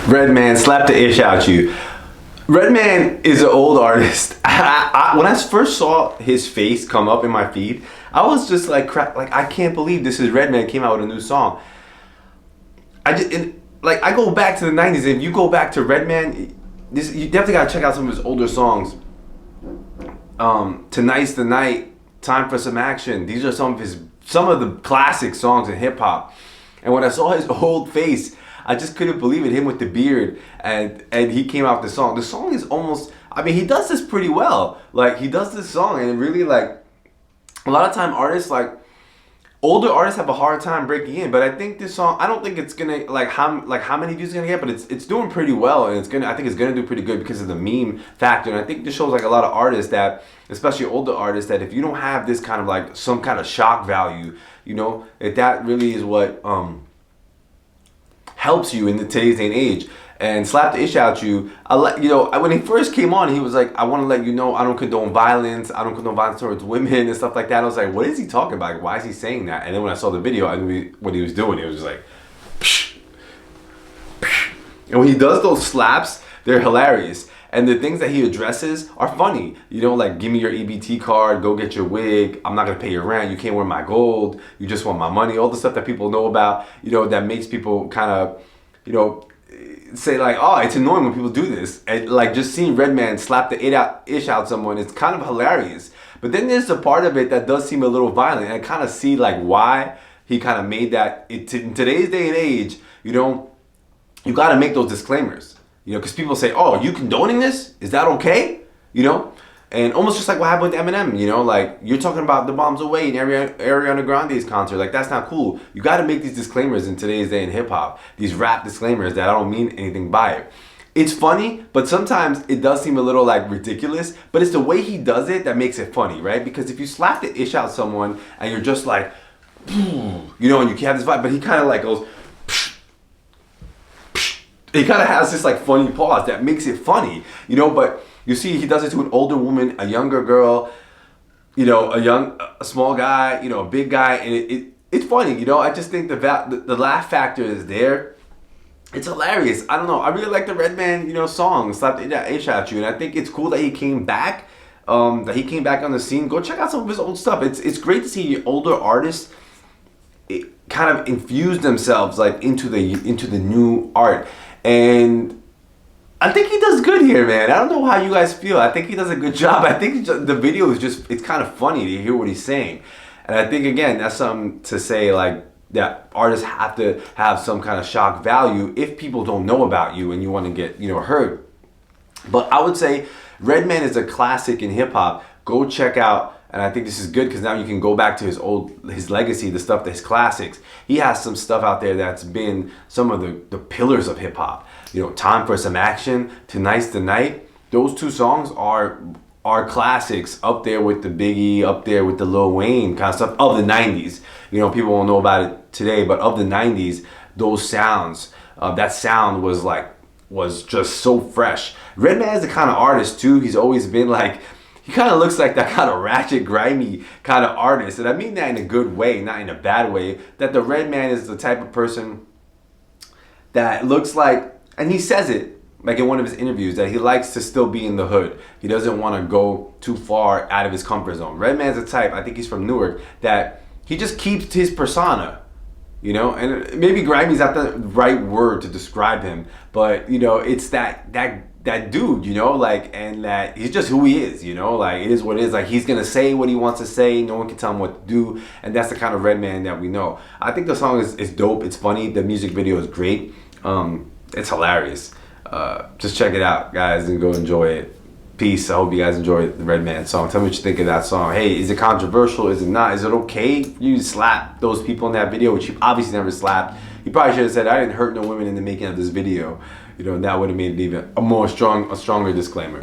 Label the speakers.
Speaker 1: Redman, slap the ish out you. Redman is an old artist. When I first saw his face come up in my feed, I was just like, crap, like I can't believe this is Redman came out with a new song. I go back to the 90s. If you go back to Redman, you definitely gotta check out some of his older songs. Tonight's the Night, Time for Some Action. These are some of the classic songs in hip hop. And when I saw his old face, I just couldn't believe it. Him with the beard, and he came out with the song. The song is almost, I mean, he does this pretty well. Like, he does this song, and it really, like, a lot of time artists, like, older artists have a hard time breaking in. But I think this song, I don't think it's gonna, how many views it's gonna get, but it's doing pretty well, and I think it's gonna do pretty good because of the meme factor. And I think this shows, like, a lot of artists that, especially older artists, that if you don't have this kind of, like, some kind of shock value, you know, that really is what helps you in today's day and age. And Slap the Ish Out You, when he first came on, he was like, I want to let you know I don't condone violence. I don't condone violence towards women and stuff like that. I was like, what is he talking about? Like, why is he saying that? And then when I saw the video, I knew what he was doing. It was just like, psh, psh. And when he does those slaps, they're hilarious. And the things that he addresses are funny. You know, like, give me your EBT card, go get your wig, I'm not gonna pay your rent, you can't wear my gold, you just want my money, all the stuff that people know about, you know, that makes people kind of, you know, say like, oh, it's annoying when people do this. And like, just seeing Redman slap the ish out someone, it's kind of hilarious. But then there's a part of it that does seem a little violent, and I kind of see like why he kind of made that. In today's day and age, you know, you got to make those disclaimers. You know, because people say, oh, you condoning this? Is that okay? You know? And almost just like what happened with Eminem, you know? Like, you're talking about The Bombs Away in Ariana Grande's concert. Like, that's not cool. You got to make these disclaimers in today's day in hip-hop. These rap disclaimers that I don't mean anything by it. It's funny, but sometimes it does seem a little, like, ridiculous. But it's the way he does it that makes it funny, right? Because if you slap the ish out someone and you're just like, you know, and you have this vibe, but he kind of, like, goes, he kind of has this like funny pause that makes it funny, you know. But you see, he does it to an older woman, a younger girl, you know, a small guy, you know, a big guy, and it's funny, you know. I just think the laugh factor is there. It's hilarious. I don't know. I really like the Redman, you know, song "Slap the Ish At You," and I think it's cool that he came back. That he came back on the scene. Go check out some of his old stuff. It's great to see older artists kind of infuse themselves like into the new art. And I think he does good here, man. I don't know how you guys feel. I think he does a good job. I think the video is just, it's kind of funny to hear what he's saying. And I think, again, that's something to say, like, that artists have to have some kind of shock value if people don't know about you and you want to get, you know, heard. But I would say Redman is a classic in hip hop. Go check out. And I think this is good because now you can go back to his legacy, the stuff, his classics. He has some stuff out there that's been some of the pillars of hip hop. You know, Time for Some Action, Tonight's the Night. Those two songs are classics, up there with the Biggie, up there with the Lil Wayne kind of stuff of the 90s. You know, people won't know about it today, but of the 90s, those sounds, that sound was just so fresh. Redman is the kind of artist too. He's always been like, he kind of looks like that kind of ratchet, grimy kind of artist. And I mean that in a good way, not in a bad way. That the Redman is the type of person that looks like, and he says it, like in one of his interviews, that he likes to still be in the hood. He doesn't want to go too far out of his comfort zone. Redman's a type, I think he's from Newark, that he just keeps his persona. You know, and maybe grimy is not the right word to describe him. But, you know, it's that dude, you know, like, and that he's just who he is, you know, like, it is what it is. Like, he's gonna say what he wants to say, no one can tell him what to do, and that's the kind of Redman that we know. I think the song is dope, it's funny, the music video is great, it's hilarious. Just check it out, guys, and go enjoy it. Peace. I hope you guys enjoy the Redman song. Tell me what you think of that song. Hey, is it controversial? Is it not? Is it okay if you slap those people in that video, which you obviously never slapped? You probably should have said, I didn't hurt no women in the making of this video. You know, that would have made it even a stronger disclaimer.